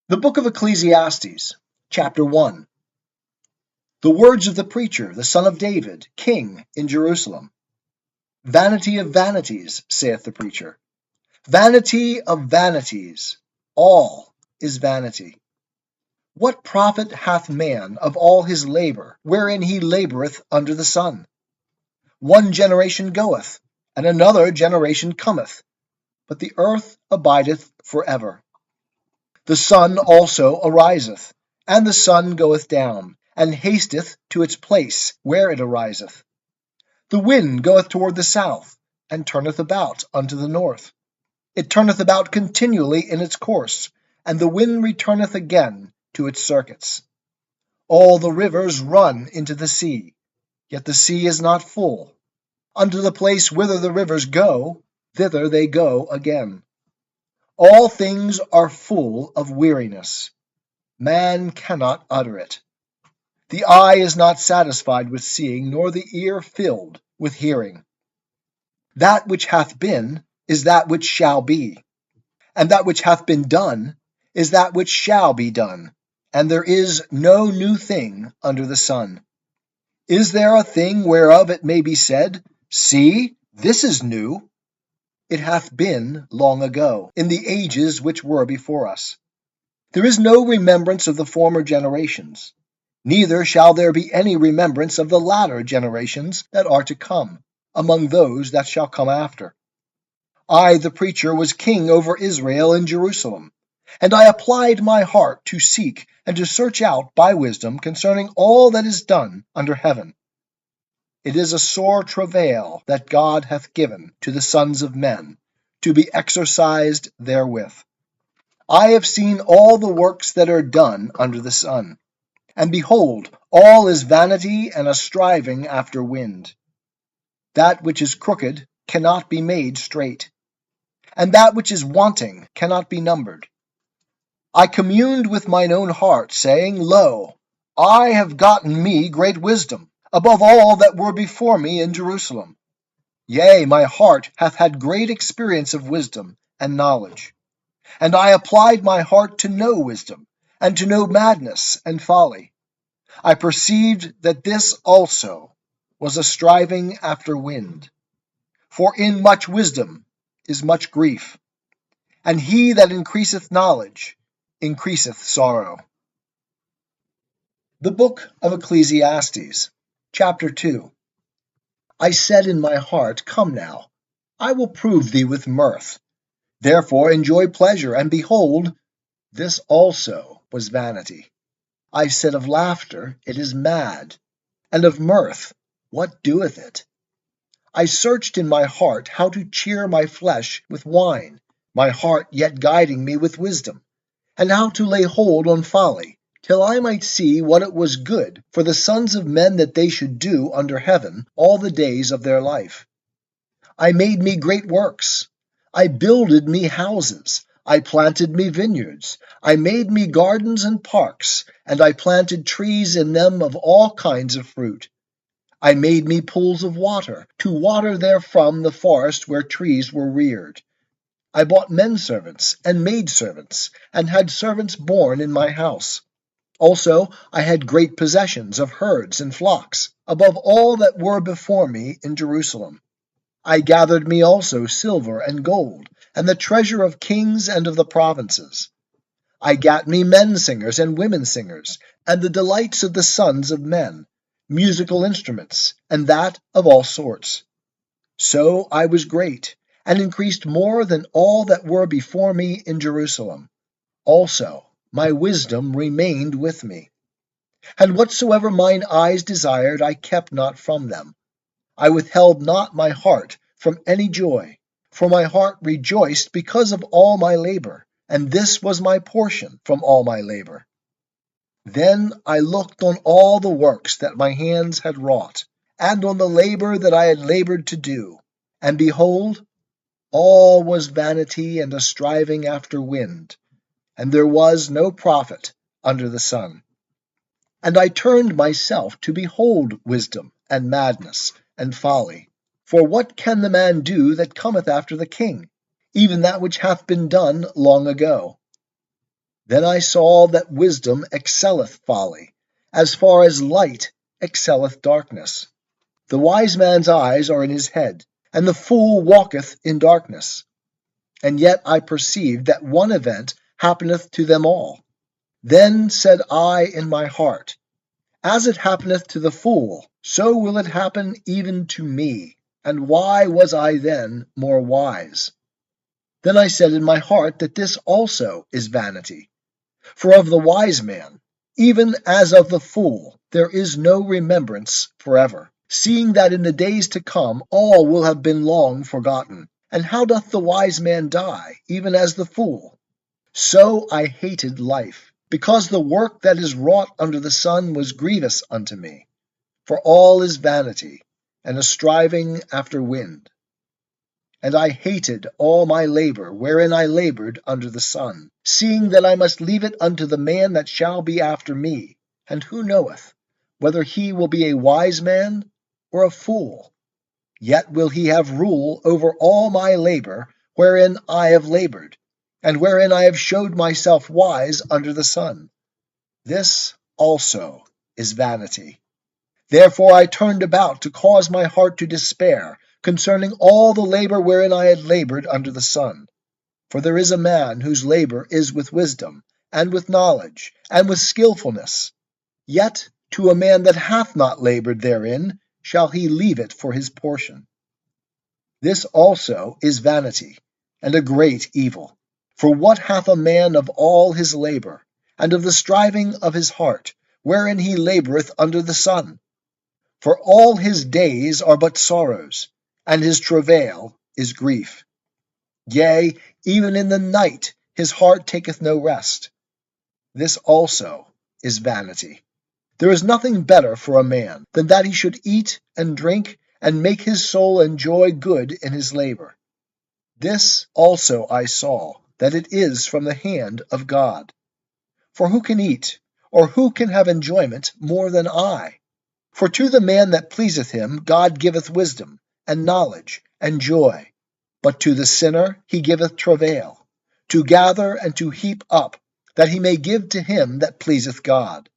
The book of Ecclesiastes, chapter 1. The words of the preacher, the son of David, king in Jerusalem. Vanity of vanities, saith the preacher. Vanity of vanities, all is vanity. What profit hath man of all his labor, wherein he laboureth under the sun? One generation goeth, and another generation cometh, but the earth abideth for ever. The sun also ariseth, and the sun goeth down, and hasteth to its place where it ariseth. The wind goeth toward the south, and turneth about unto the north. It turneth about continually in its course, and the wind returneth again to its circuits. All the rivers run into the sea, yet the sea is not full. Unto the place whither the rivers go, thither they go again. All things are full of weariness. Man cannot utter it. The eye is not satisfied with seeing, nor the ear filled with hearing. That which hath been is that which shall be, and that which hath been done is that which shall be done, and there is no new thing under the sun. Is there a thing whereof it may be said, See, this is new? It hath been long ago, in the ages which were before us. There is no remembrance of the former generations, neither shall there be any remembrance of the latter generations that are to come, among those that shall come after. I, the preacher, was king over Israel in Jerusalem, and I applied my heart to seek and to search out by wisdom concerning all that is done under heaven. It is a sore travail that God hath given to the sons of men, to be exercised therewith. I have seen all the works that are done under the sun, and behold, all is vanity and a striving after wind. That which is crooked cannot be made straight, and that which is wanting cannot be numbered. I communed with mine own heart, saying, Lo, I have gotten me great wisdom, above all that were before me in Jerusalem. Yea, my heart hath had great experience of wisdom and knowledge. And I applied my heart to know wisdom, and to know madness and folly. I perceived that this also was a striving after wind. For in much wisdom is much grief, and he that increaseth knowledge increaseth sorrow. The book of Ecclesiastes, chapter 2. I said in my heart, Come now, I will prove thee with mirth. Therefore enjoy pleasure, and behold, this also was vanity. I said of laughter, It is mad, and of mirth, what doeth it? I searched in my heart how to cheer my flesh with wine, my heart yet guiding me with wisdom, and how to lay hold on folly, till I might see what it was good for the sons of men that they should do under heaven all the days of their life. I made me great works. I builded me houses. I planted me vineyards. I made me gardens and parks, and I planted trees in them of all kinds of fruit. I made me pools of water, to water therefrom the forest where trees were reared. I bought men-servants and maid-servants, and had servants born in my house. Also I had great possessions of herds and flocks, above all that were before me in Jerusalem. I gathered me also silver and gold, and the treasure of kings and of the provinces. I gat me men singers and women singers, and the delights of the sons of men, musical instruments, and that of all sorts. So I was great, and increased more than all that were before me in Jerusalem. Also my wisdom remained with me. And whatsoever mine eyes desired, I kept not from them. I withheld not my heart from any joy, for my heart rejoiced because of all my labor, and this was my portion from all my labor. Then I looked on all the works that my hands had wrought, and on the labor that I had labored to do, and behold, all was vanity and a striving after wind, and there was no profit under the sun. And I turned myself to behold wisdom and madness and folly. For what can the man do that cometh after the king, even that which hath been done long ago? Then I saw that wisdom excelleth folly, as far as light excelleth darkness. The wise man's eyes are in his head, and the fool walketh in darkness. And yet I perceived that one event happeneth to them all. Then said I in my heart, As it happeneth to the fool, so will it happen even to me. And why was I then more wise? Then I said in my heart that this also is vanity. For of the wise man, even as of the fool, there is no remembrance forever, seeing that in the days to come all will have been long forgotten. And how doth the wise man die, even as the fool? So I hated life, because the work that is wrought under the sun was grievous unto me. For all is vanity, and a striving after wind. And I hated all my labor wherein I labored under the sun, seeing that I must leave it unto the man that shall be after me. And who knoweth whether he will be a wise man or a fool? Yet will he have rule over all my labor wherein I have labored, and wherein I have showed myself wise under the sun. This also is vanity. Therefore I turned about to cause my heart to despair concerning all the labor wherein I had labored under the sun. For there is a man whose labor is with wisdom, and with knowledge, and with skillfulness. Yet to a man that hath not labored therein shall he leave it for his portion. This also is vanity, and a great evil. For what hath a man of all his labor, and of the striving of his heart, wherein he laboureth under the sun? For all his days are but sorrows, and his travail is grief. Yea, even in the night his heart taketh no rest. This also is vanity. There is nothing better for a man than that he should eat and drink, and make his soul enjoy good in his labor. This also I saw, that it is from the hand of God. For who can eat, or who can have enjoyment more than I? For to the man that pleaseth him God giveth wisdom, and knowledge, and joy. But to the sinner he giveth travail, to gather and to heap up, that he may give to him that pleaseth God.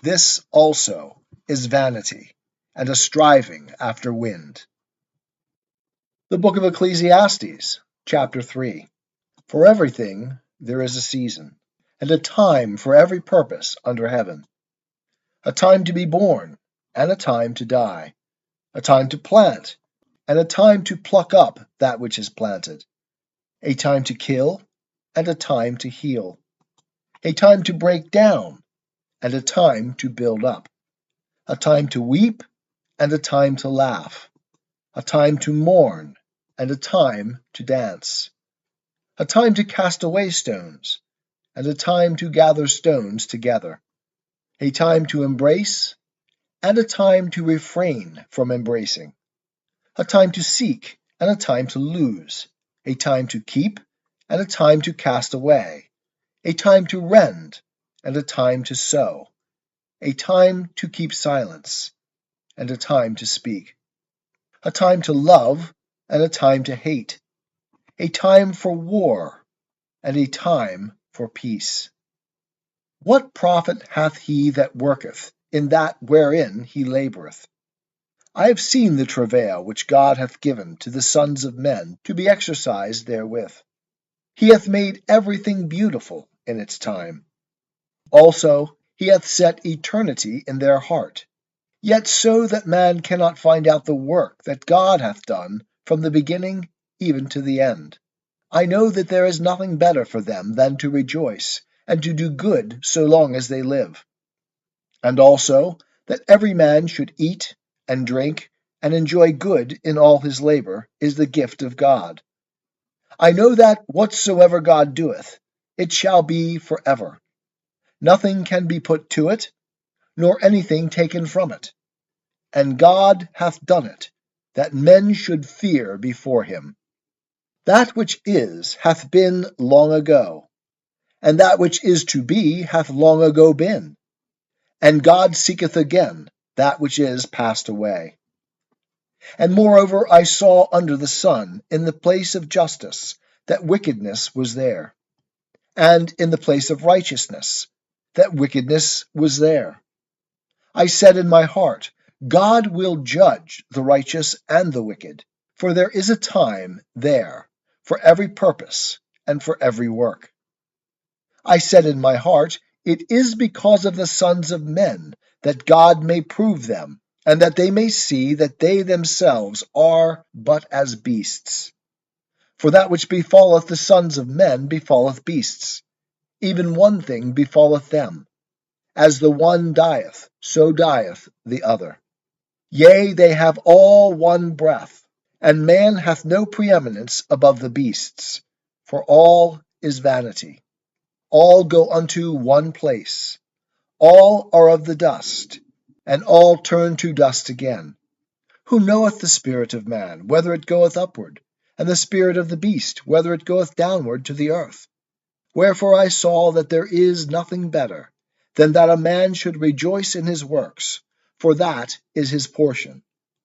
This also is vanity, and a striving after wind. The book of Ecclesiastes, chapter 3. For everything there is a season, and a time for every purpose under heaven. A time to be born, and a time to die. A time to plant, and a time to pluck up that which is planted. A time to kill, and a time to heal. A time to break down, and a time to build up. A time to weep, and a time to laugh. A time to mourn, and a time to dance. A time to cast away stones, and a time to gather stones together. A time to embrace, and a time to refrain from embracing. A time to seek, and a time to lose. A time to keep, and a time to cast away. A time to rend, and a time to sow. A time to keep silence, and a time to speak. A time to love, and a time to hate. A time for war, and a time for peace. What profit hath he that worketh in that wherein he laboureth? I have seen the travail which God hath given to the sons of men to be exercised therewith. He hath made everything beautiful in its time. Also he hath set eternity in their heart, yet so that man cannot find out the work that God hath done from the beginning even to the end. I know that there is nothing better for them than to rejoice, and to do good so long as they live. And also that every man should eat and drink and enjoy good in all his labor is the gift of God. I know that whatsoever God doeth, it shall be forever. Nothing can be put to it, nor anything taken from it. And God hath done it, that men should fear before him. That which is hath been long ago, and that which is to be hath long ago been. And God seeketh again that which is passed away. And moreover I saw under the sun, in the place of justice, that wickedness was there. and in the place of righteousness, that wickedness was there. I said in my heart, God will judge the righteous and the wicked, for there is a time there for every purpose and for every work. I said in my heart, it is because of the sons of men that God may prove them, and that they may see that they themselves are but as beasts. For that which befalleth the sons of men befalleth beasts. Even one thing befalleth them. As the one dieth, so dieth the other. Yea, they have all one breath, and man hath no preeminence above the beasts, for all is vanity. All go unto one place. All are of the dust, and all turn to dust again. Who knoweth the spirit of man, whether it goeth upward, and the spirit of the beast, whether it goeth downward to the earth? Wherefore I saw that there is nothing better than that a man should rejoice in his works, for that is his portion.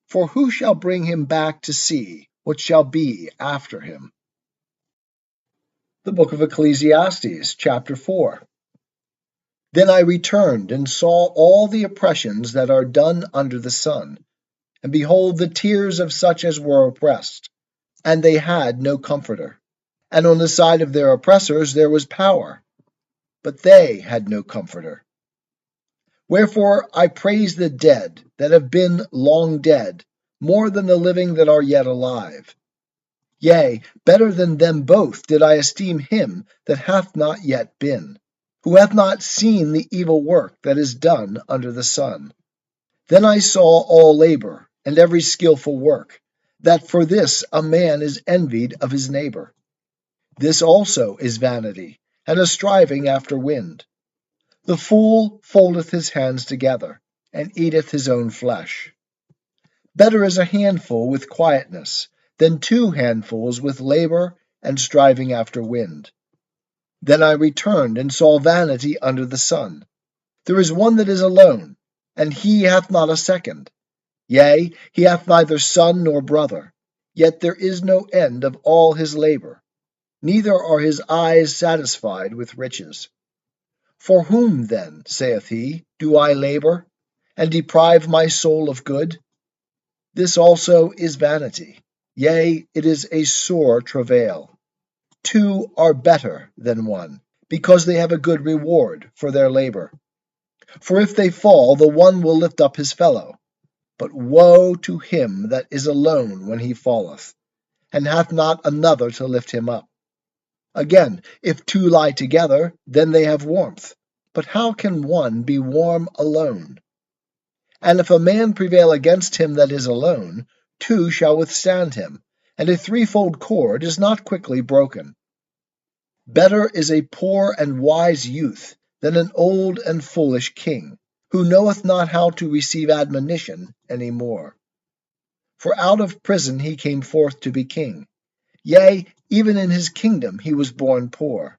For who shall bring him back to see what shall be after him? The book of Ecclesiastes, chapter 4. Then I returned and saw all the oppressions that are done under the sun, and behold the tears of such as were oppressed, and they had no comforter. And on the side of their oppressors there was power, but they had no comforter. Wherefore I praise the dead that have been long dead, more than the living that are yet alive. Yea, better than them both did I esteem him that hath not yet been, who hath not seen the evil work that is done under the sun. Then I saw all labor, and every skillful work, that for this a man is envied of his neighbor. This also is vanity, and a striving after wind. The fool foldeth his hands together, and eateth his own flesh. Better is a handful with quietness, than 2 handfuls with labor and striving after wind. Then I returned and saw vanity under the sun. There is one that is alone, and he hath not a second. Yea, he hath neither son nor brother, yet there is no end of all his labor, neither are his eyes satisfied with riches. For whom, then, saith he, do I labor, and deprive my soul of good? This also is vanity, yea, it is a sore travail. 2 are better than 1, because they have a good reward for their labor. For if they fall, the one will lift up his fellow. But woe to him that is alone when he falleth, and hath not another to lift him up. Again, if 2 lie together, then they have warmth. But how can one be warm alone? And if a man prevail against him that is alone, 2 shall withstand him, and a threefold cord is not quickly broken. Better is a poor and wise youth than an old and foolish king, who knoweth not how to receive admonition any more. For out of prison he came forth to be king. Yea, even in his kingdom he was born poor.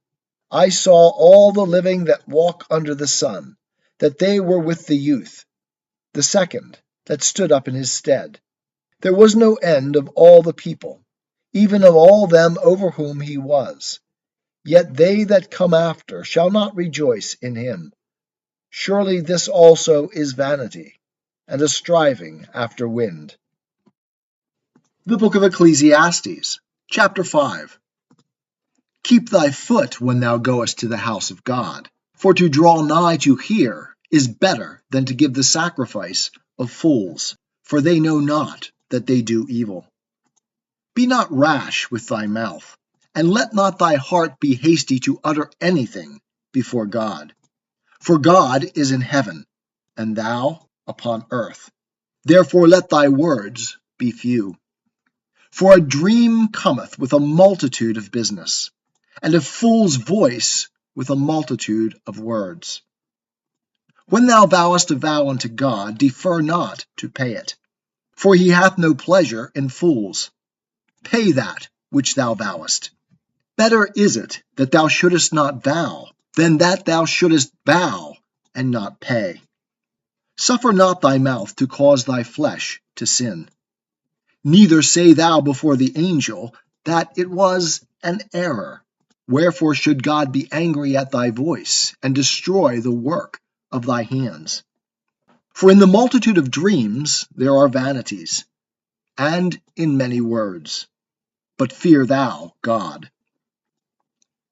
I saw all the living that walk under the sun, that they were with the youth, the second that stood up in his stead. There was no end of all the people, even of all them over whom he was. Yet they that come after shall not rejoice in him. Surely this also is vanity, and a striving after wind. The book of Ecclesiastes, chapter 5. Keep thy foot when thou goest to the house of God, for to draw nigh to hear is better than to give the sacrifice of fools, for they know not that they do evil. Be not rash with thy mouth, and let not thy heart be hasty to utter anything before God. For God is in heaven, and thou upon earth. Therefore let thy words be few. For a dream cometh with a multitude of business, and a fool's voice with a multitude of words. When thou vowest a vow unto God, defer not to pay it, for he hath no pleasure in fools. Pay that which thou vowest. Better is it that thou shouldest not vow, than that thou shouldest vow and not pay. Suffer not thy mouth to cause thy flesh to sin. Neither say thou before the angel that it was an error. Wherefore should God be angry at thy voice, and destroy the work of thy hands? For in the multitude of dreams there are vanities, and in many words. But fear thou God.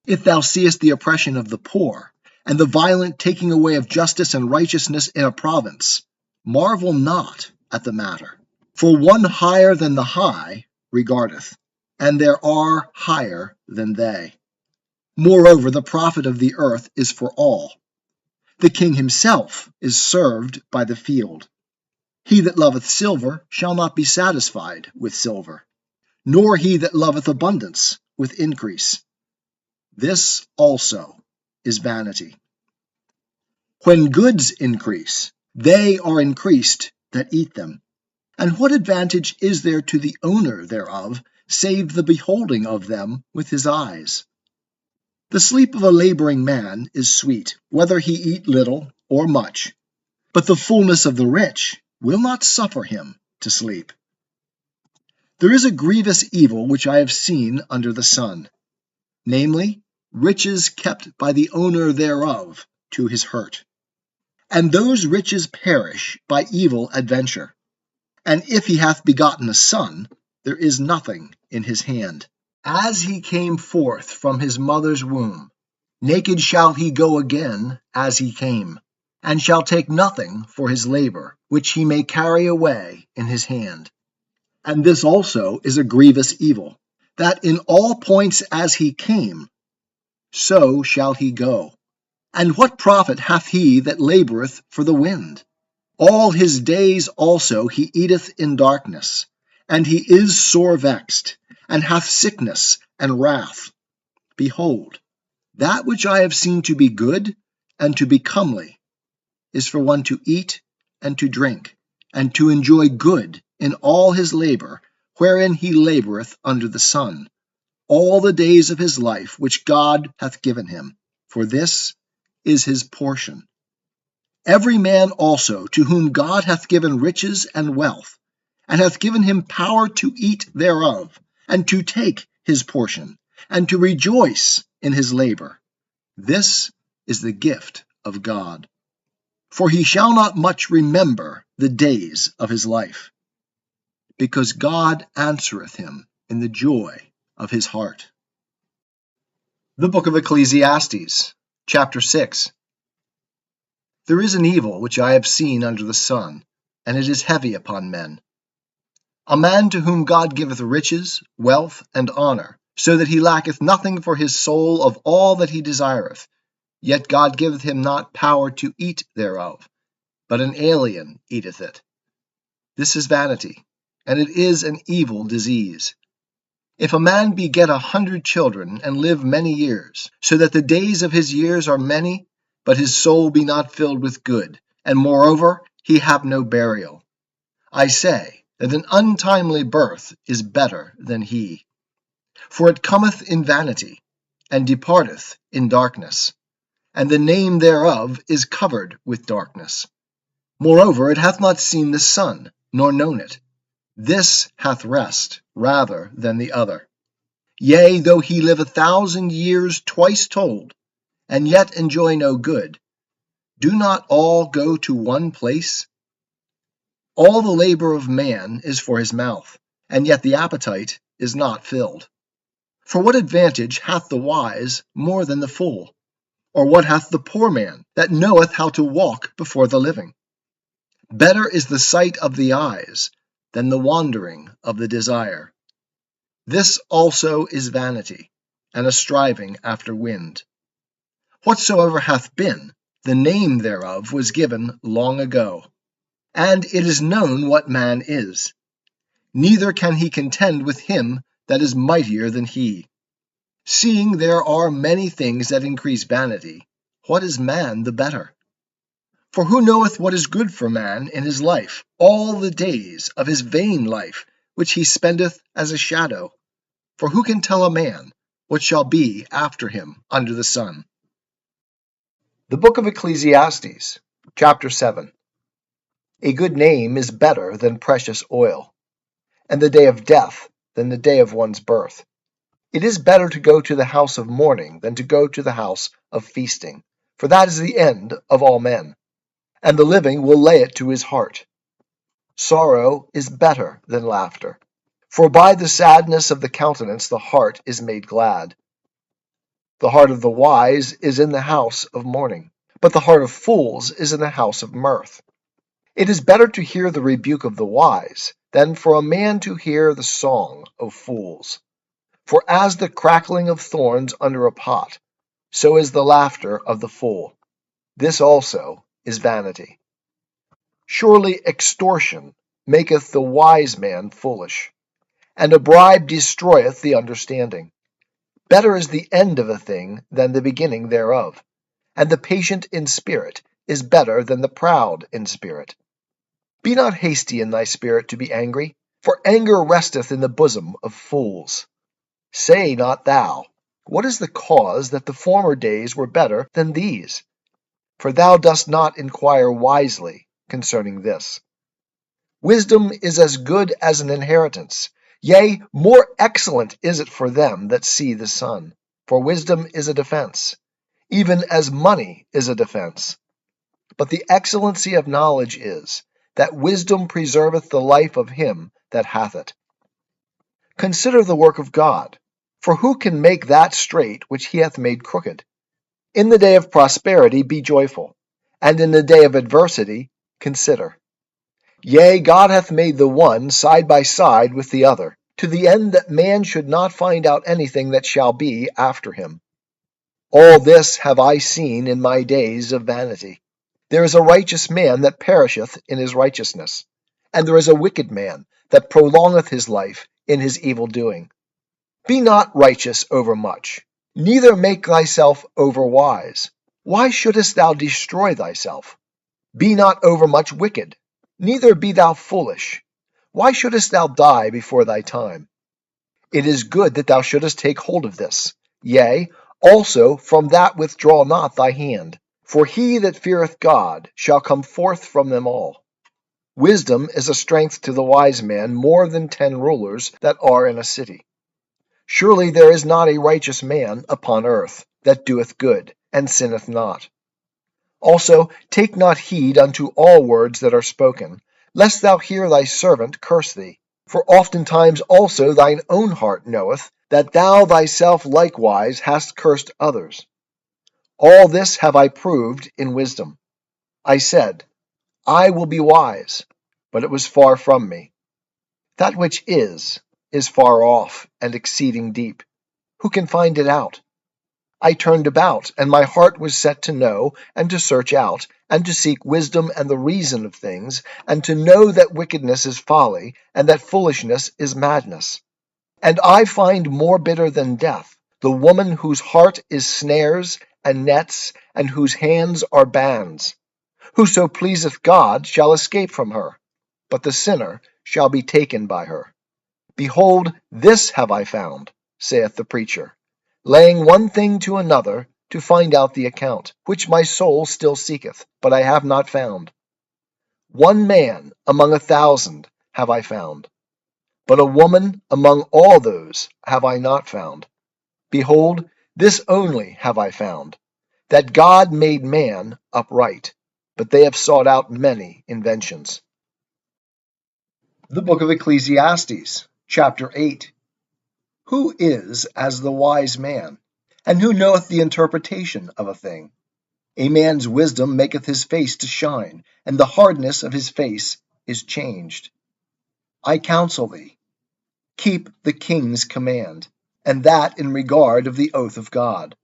If thou seest the oppression of the poor, and the violent taking away of justice and righteousness in a province, marvel not at the matter. For one higher than the high regardeth, and there are higher than they. Moreover, the profit of the earth is for all. The king himself is served by the field. He that loveth silver shall not be satisfied with silver, nor he that loveth abundance with increase. This also is vanity. When goods increase, they are increased that eat them. And what advantage is there to the owner thereof, save the beholding of them with his eyes? The sleep of a laboring man is sweet, whether he eat little or much, but the fullness of the rich will not suffer him to sleep. There is a grievous evil which I have seen under the sun, namely, riches kept by the owner thereof to his hurt. And those riches perish by evil adventure. And if he hath begotten a son, there is nothing in his hand. As he came forth from his mother's womb, naked shall he go again as he came, and shall take nothing for his labor, which he may carry away in his hand. And this also is a grievous evil, that in all points as he came, so shall he go. And what profit hath he that laboureth for the wind? All his days also he eateth in darkness, and he is sore vexed, and hath sickness and wrath. Behold, that which I have seen to be good and to be comely is for one to eat and to drink, and to enjoy good in all his labour, wherein he laboureth under the sun, all the days of his life which God hath given him, for this is his portion. Every man also to whom God hath given riches and wealth, and hath given him power to eat thereof, and to take his portion, and to rejoice in his labor. This is the gift of God. For he shall not much remember the days of his life, because God answereth him in the joy of his heart. The book of Ecclesiastes, chapter 6. There is an evil which I have seen under the sun, and it is heavy upon men. A man to whom God giveth riches, wealth, and honor, so that he lacketh nothing for his soul of all that he desireth, yet God giveth him not power to eat thereof, but an alien eateth it. This is vanity, and it is an evil disease. If a man beget 100 children, and live many years, so that the days of his years are many, but his soul be not filled with good, and moreover he have no burial, I say that an untimely birth is better than he. For it cometh in vanity, and departeth in darkness, and the name thereof is covered with darkness. Moreover, it hath not seen the sun, nor known it. This hath rest rather than the other. Yea, though he live 1,000 years twice told, and yet enjoy no good, do not all go to one place? All the labor of man is for his mouth, and yet the appetite is not filled. For what advantage hath the wise more than the fool? Or what hath the poor man that knoweth how to walk before the living? Better is the sight of the eyes than the wandering of the desire. This also is vanity, and a striving after wind. Whatsoever hath been, the name thereof was given long ago, and it is known what man is. Neither can he contend with him that is mightier than he. Seeing there are many things that increase vanity, what is man the better? For who knoweth what is good for man in his life, all the days of his vain life, which he spendeth as a shadow? For who can tell a man what shall be after him under the sun? The book of Ecclesiastes, chapter 7. A good name is better than precious oil, and the day of death than the day of one's birth. It is better to go to the house of mourning than to go to the house of feasting, for that is the end of all men, and the living will lay it to his heart. Sorrow is better than laughter, for by the sadness of the countenance the heart is made glad. The heart of the wise is in the house of mourning, but the heart of fools is in the house of mirth. It is better to hear the rebuke of the wise than for a man to hear the song of fools. For as the crackling of thorns under a pot, so is the laughter of the fool. This also is vanity. Surely extortion maketh the wise man foolish, and a bribe destroyeth the understanding. Better is the end of a thing than the beginning thereof, and the patient in spirit is better than the proud in spirit. Be not hasty in thy spirit to be angry, for anger resteth in the bosom of fools. Say not thou, what is the cause that the former days were better than these? For thou dost not inquire wisely concerning this. Wisdom is as good as an inheritance, yea, more excellent is it for them that see the sun. For wisdom is a defense, even as money is a defense. But the excellency of knowledge is, that wisdom preserveth the life of him that hath it. Consider the work of God, for who can make that straight which he hath made crooked? In the day of prosperity be joyful, and in the day of adversity consider. Yea, God hath made the one side by side with the other, to the end that man should not find out anything that shall be after him. All this have I seen in my days of vanity. There is a righteous man that perisheth in his righteousness, and there is a wicked man that prolongeth his life in his evil doing. Be not righteous overmuch, neither make thyself overwise. Why shouldest thou destroy thyself? Be not overmuch wicked, neither be thou foolish. Why shouldest thou die before thy time? It is good that thou shouldest take hold of this. Yea, also from that withdraw not thy hand. For he that feareth God shall come forth from them all. Wisdom is a strength to the wise man more than 10 rulers that are in a city. Surely there is not a righteous man upon earth that doeth good, and sinneth not. Also take not heed unto all words that are spoken, lest thou hear thy servant curse thee. For oftentimes also thine own heart knoweth that thou thyself likewise hast cursed others. All this have I proved in wisdom. I said, I will be wise, but it was far from me. That which is far off and exceeding deep. Who can find it out? I turned about, and my heart was set to know, and to search out, and to seek wisdom and the reason of things, and to know that wickedness is folly, and that foolishness is madness. And I find more bitter than death, the woman whose heart is snares and nets, and whose hands are bands. Whoso pleaseth God shall escape from her, but the sinner shall be taken by her. Behold, this have I found, saith the preacher, laying one thing to another to find out the account, which my soul still seeketh, but I have not found. One man among 1,000 have I found, but a woman among all those have I not found. Behold, this only have I found, that God made man upright, but they have sought out many inventions. The book of Ecclesiastes, chapter 8. Who is as the wise man, and who knoweth the interpretation of a thing? A man's wisdom maketh his face to shine, and the hardness of his face is changed. I counsel thee, keep the king's command, and that in regard of the oath of God.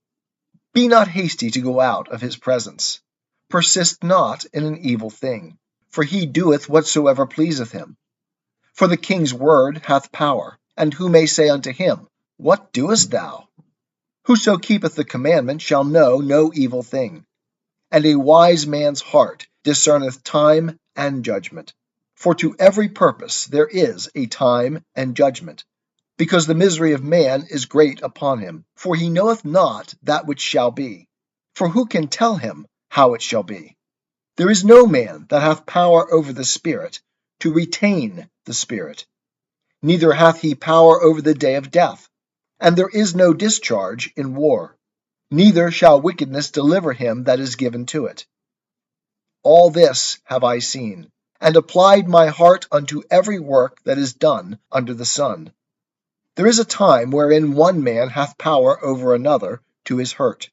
Be not hasty to go out of his presence. Persist not in an evil thing, for he doeth whatsoever pleaseth him. For the king's word hath power, and who may say unto him, What doest thou? Whoso keepeth the commandment shall know no evil thing. And a wise man's heart discerneth time and judgment. For to every purpose there is a time and judgment, because the misery of man is great upon him. For he knoweth not that which shall be. For who can tell him how it shall be? There is no man that hath power over the Spirit, to retain the Spirit. Neither hath he power over the day of death. and there is no discharge in war. Neither shall wickedness deliver him that is given to it. All this have I seen, and applied my heart unto every work that is done under the sun. There is a time wherein one man hath power over another to his hurt.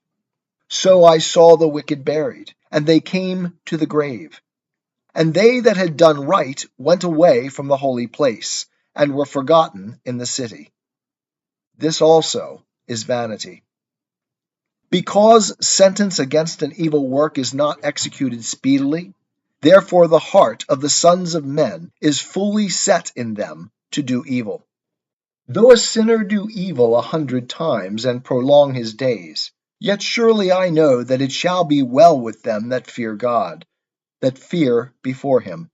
So I saw the wicked buried, and they came to the grave. And they that had done right went away from the holy place, and were forgotten in the city. This also is vanity. Because sentence against an evil work is not executed speedily, therefore the heart of the sons of men is fully set in them to do evil. Though a sinner do evil 100 times, and prolong his days, yet surely I know that it shall be well with them that fear God, that fear before him.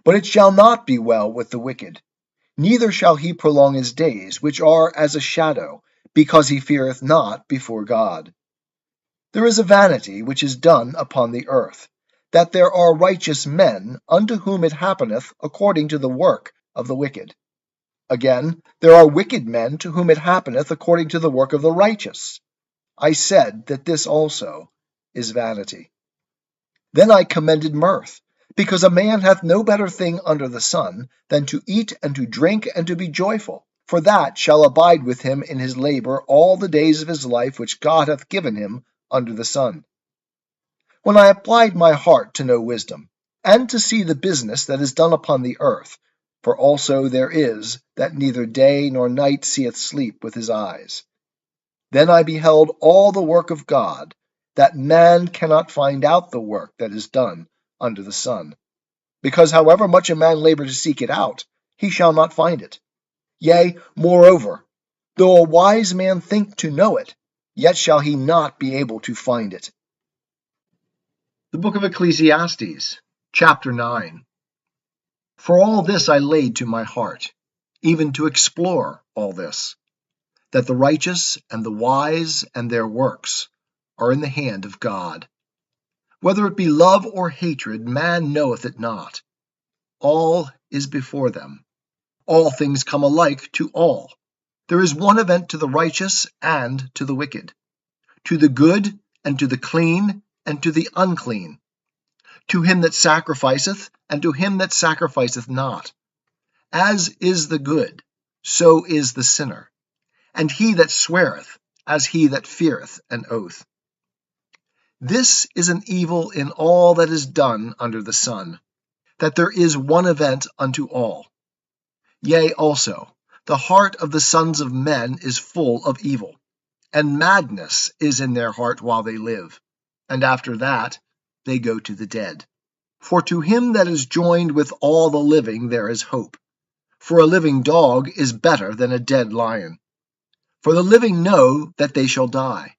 But it shall not be well with the wicked, neither shall he prolong his days, which are as a shadow, because he feareth not before God. There is a vanity which is done upon the earth, that there are righteous men unto whom it happeneth according to the work of the wicked. Again, there are wicked men to whom it happeneth according to the work of the righteous. I said that this also is vanity. Then I commended mirth, because a man hath no better thing under the sun than to eat and to drink and to be joyful, for that shall abide with him in his labor all the days of his life which God hath given him under the sun. When I applied my heart to know wisdom, and to see the business that is done upon the earth, for also there is that neither day nor night seeth sleep with his eyes. Then I beheld all the work of God, that man cannot find out the work that is done under the sun. Because however much a man labor to seek it out, he shall not find it. Yea, moreover, though a wise man think to know it, yet shall he not be able to find it. The book of Ecclesiastes, chapter 9. For all this I laid to my heart, even to explore all this, that the righteous and the wise and their works are in the hand of God. Whether it be love or hatred, man knoweth it not. All is before them. All things come alike to all. There is one event to the righteous and to the wicked, to the good and to the clean and to the unclean, to him that sacrificeth and to him that sacrificeth not. As is the good, so is the sinner, and he that sweareth, as he that feareth an oath. This is an evil in all that is done under the sun, that there is one event unto all. Yea, also, the heart of the sons of men is full of evil, and madness is in their heart while they live, and after that they go to the dead. For to him that is joined with all the living there is hope. For a living dog is better than a dead lion. For the living know that they shall die,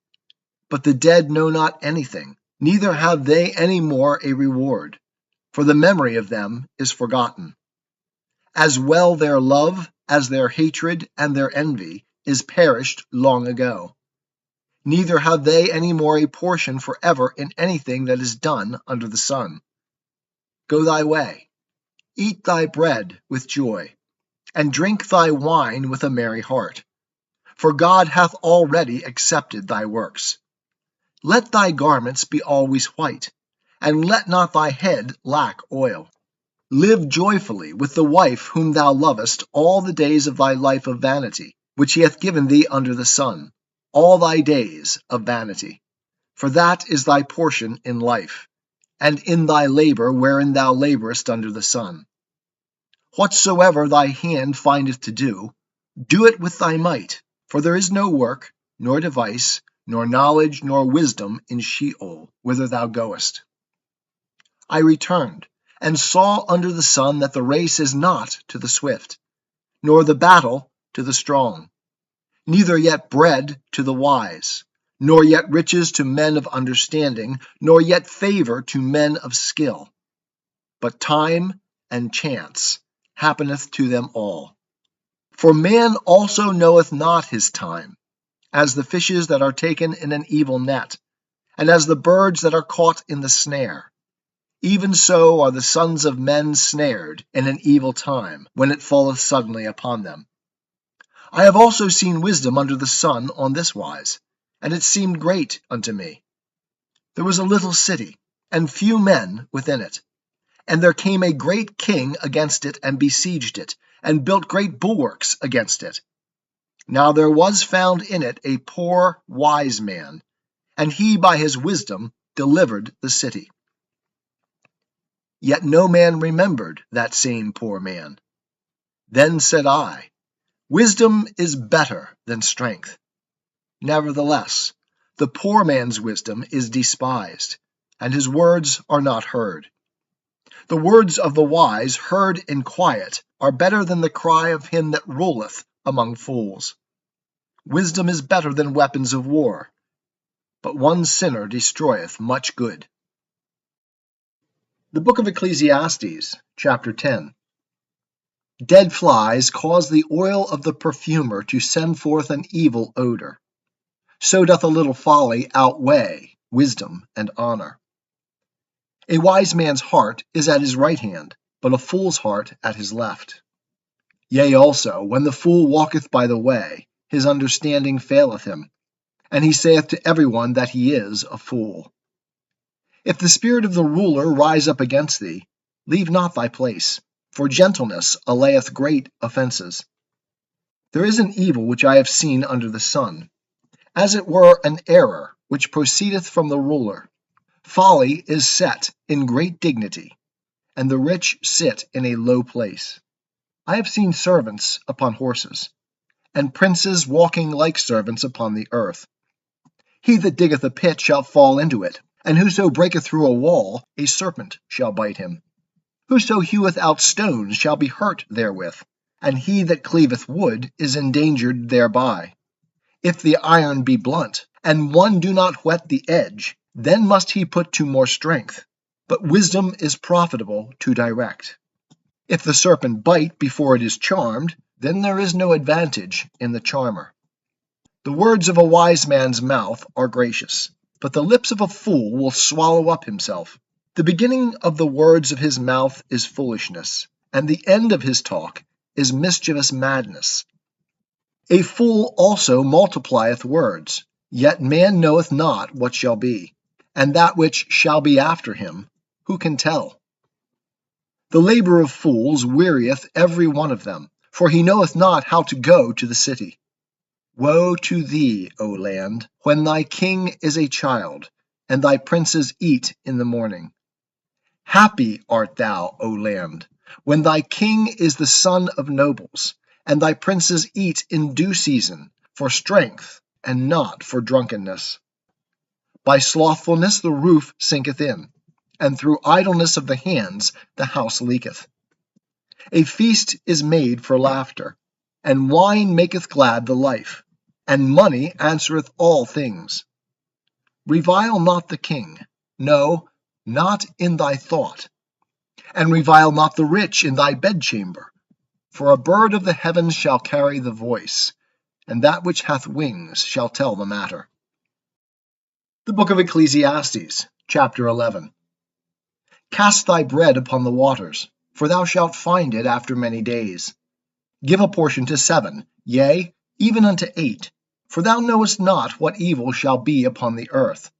but the dead know not anything, neither have they any more a reward, for the memory of them is forgotten. As well their love as their hatred and their envy is perished long ago. Neither have they any more a portion forever in anything that is done under the sun. Go thy way, eat thy bread with joy, and drink thy wine with a merry heart. For God hath already accepted thy works. Let thy garments be always white, and let not thy head lack oil. Live joyfully with the wife whom thou lovest all the days of thy life of vanity, which he hath given thee under the sun, all thy days of vanity. For that is thy portion in life, and in thy labor wherein thou laborest under the sun. Whatsoever thy hand findeth to do, do it with thy might, for there is no work, nor device, nor knowledge, nor wisdom in Sheol, whither thou goest. I returned, and saw under the sun that the race is not to the swift, nor the battle to the strong, neither yet bread to the wise, nor yet riches to men of understanding, nor yet favor to men of skill. But time and chance happeneth to them all. For man also knoweth not his time, as the fishes that are taken in an evil net, and as the birds that are caught in the snare. Even so are the sons of men snared in an evil time, when it falleth suddenly upon them. I have also seen wisdom under the sun on this wise, and it seemed great unto me. There was a little city, and few men within it. And there came a great king against it, and besieged it, and built great bulwarks against it. Now there was found in it a poor wise man, and he by his wisdom delivered the city. Yet no man remembered that same poor man. Then said I, Wisdom is better than strength. Nevertheless, the poor man's wisdom is despised, and his words are not heard. The words of the wise, heard in quiet, are better than the cry of him that ruleth among fools. Wisdom is better than weapons of war, but one sinner destroyeth much good. The book of Ecclesiastes, chapter 10. Dead flies cause the oil of the perfumer to send forth an evil odor. So doth a little folly outweigh wisdom and honor. A wise man's heart is at his right hand, but a fool's heart at his left. Yea, also, when the fool walketh by the way, his understanding faileth him, and he saith to every one that he is a fool. If the spirit of the ruler rise up against thee, leave not thy place, for gentleness allayeth great offences. There is an evil which I have seen under the sun, as it were an error which proceedeth from the ruler. Folly is set in great dignity, and the rich sit in a low place. I have seen servants upon horses, and princes walking like servants upon the earth. He that diggeth a pit shall fall into it, and whoso breaketh through a wall, a serpent shall bite him. Whoso heweth out stones shall be hurt therewith, and he that cleaveth wood is endangered thereby. If the iron be blunt, and one do not whet the edge, then must he put to more strength. But wisdom is profitable to direct. If the serpent bite before it is charmed, then there is no advantage in the charmer. The words of a wise man's mouth are gracious, but the lips of a fool will swallow up himself. The beginning of the words of his mouth is foolishness, and the end of his talk is mischievous madness. A fool also multiplieth words, yet man knoweth not what shall be, and that which shall be after him, who can tell? The labor of fools wearieth every one of them, for he knoweth not how to go to the city. Woe to thee, O land, when thy king is a child, and thy princes eat in the morning. Happy art thou, O land, when thy king is the son of nobles, and thy princes eat in due season, for strength, and not for drunkenness. By slothfulness the roof sinketh in, and through idleness of the hands the house leaketh. A feast is made for laughter, and wine maketh glad the life, and money answereth all things. Revile not the king, no, not in thy thought, and revile not the rich in thy bedchamber, for a bird of the heavens shall carry the voice, and that which hath wings shall tell the matter. The book of Ecclesiastes, chapter 11. Cast thy bread upon the waters, for thou shalt find it after many days. Give a portion to 7, yea, even unto 8, for thou knowest not what evil shall be upon the earth.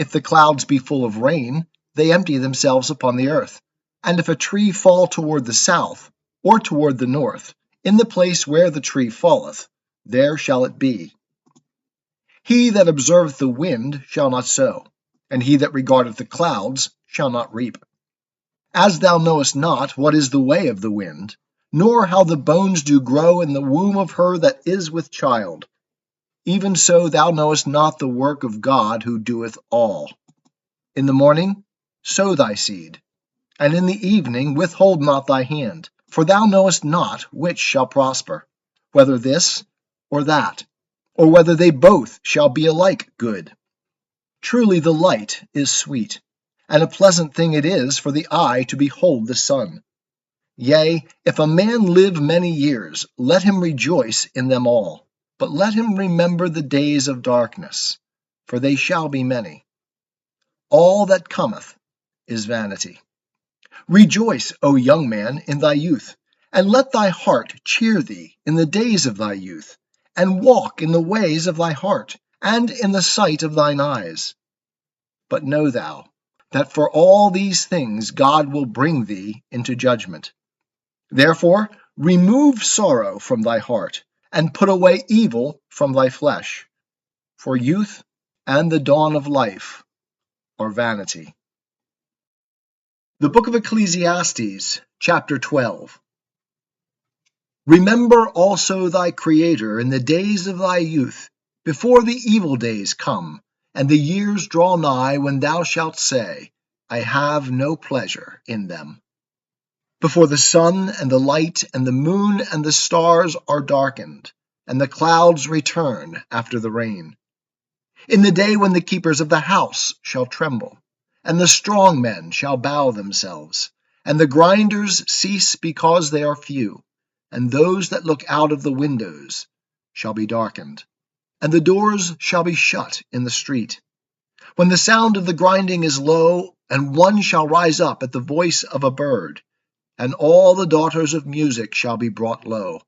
If the clouds be full of rain, they empty themselves upon the earth. And if a tree fall toward the south, or toward the north, in the place where the tree falleth, there shall it be. He that observeth the wind shall not sow, and he that regardeth the clouds shall not reap. As thou knowest not what is the way of the wind, nor how the bones do grow in the womb of her that is with child, even so thou knowest not the work of God who doeth all. In the morning sow thy seed, and in the evening withhold not thy hand, for thou knowest not which shall prosper, whether this or that, or whether they both shall be alike good. Truly the light is sweet, and a pleasant thing it is for the eye to behold the sun. Yea, if a man live many years, let him rejoice in them all, but let him remember the days of darkness, for they shall be many. All that cometh is vanity. Rejoice, O young man, in thy youth, And let thy heart cheer thee in the days of thy youth, and walk in the ways of thy heart, and in the sight of thine eyes. But know thou, that for all these things God will bring thee into judgment. Therefore remove sorrow from thy heart, and put away evil from thy flesh. For youth and the dawn of life are vanity. The book of Ecclesiastes, chapter 12. Remember also thy Creator in the days of thy youth, before the evil days come, and the years draw nigh when thou shalt say, I have no pleasure in them. Before the sun and the light and the moon and the stars are darkened, and the clouds return after the rain. In the day when the keepers of the house shall tremble, and the strong men shall bow themselves, and the grinders cease because they are few, and those that look out of the windows shall be darkened, and the doors shall be shut in the street. When the sound of the grinding is low, and one shall rise up at the voice of a bird, and all the daughters of music shall be brought low.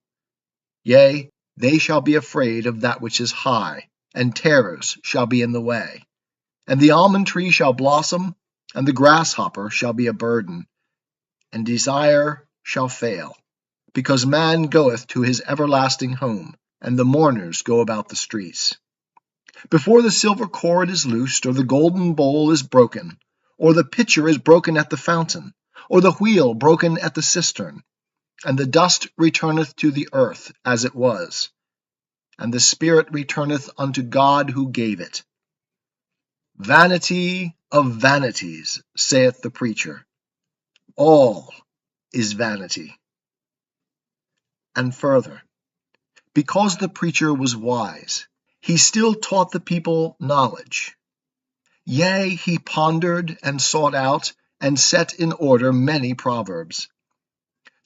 Yea, they shall be afraid of that which is high, and terrors shall be in the way. And the almond tree shall blossom, and the grasshopper shall be a burden, and desire shall fail, because man goeth to his everlasting home, and the mourners go about the streets. Before the silver cord is loosed, or the golden bowl is broken, or the pitcher is broken at the fountain, or the wheel broken at the cistern, and the dust returneth to the earth as it was, and the spirit returneth unto God who gave it. Vanity of vanities, saith the preacher. All is vanity. And further, because the preacher was wise, he still taught the people knowledge. Yea, he pondered and sought out and set in order many proverbs.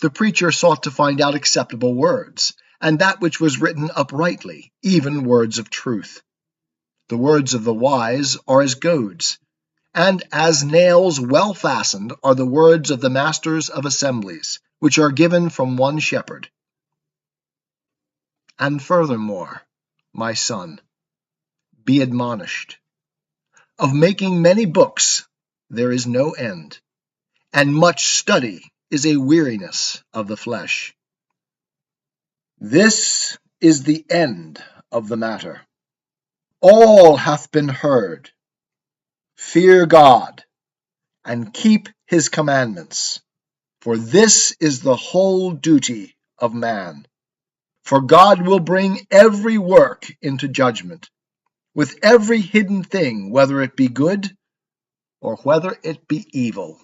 The preacher sought to find out acceptable words, and that which was written uprightly, even words of truth. The words of the wise are as goads, and as nails well fastened are the words of the masters of assemblies, which are given from one shepherd. And furthermore, my son, be admonished. Of making many books there is no end, and much study is a weariness of the flesh. This is the end of the matter. All hath been heard. Fear God, and keep his commandments, for this is the whole duty of man. For God will bring every work into judgment, with every hidden thing, whether it be good or whether it be evil.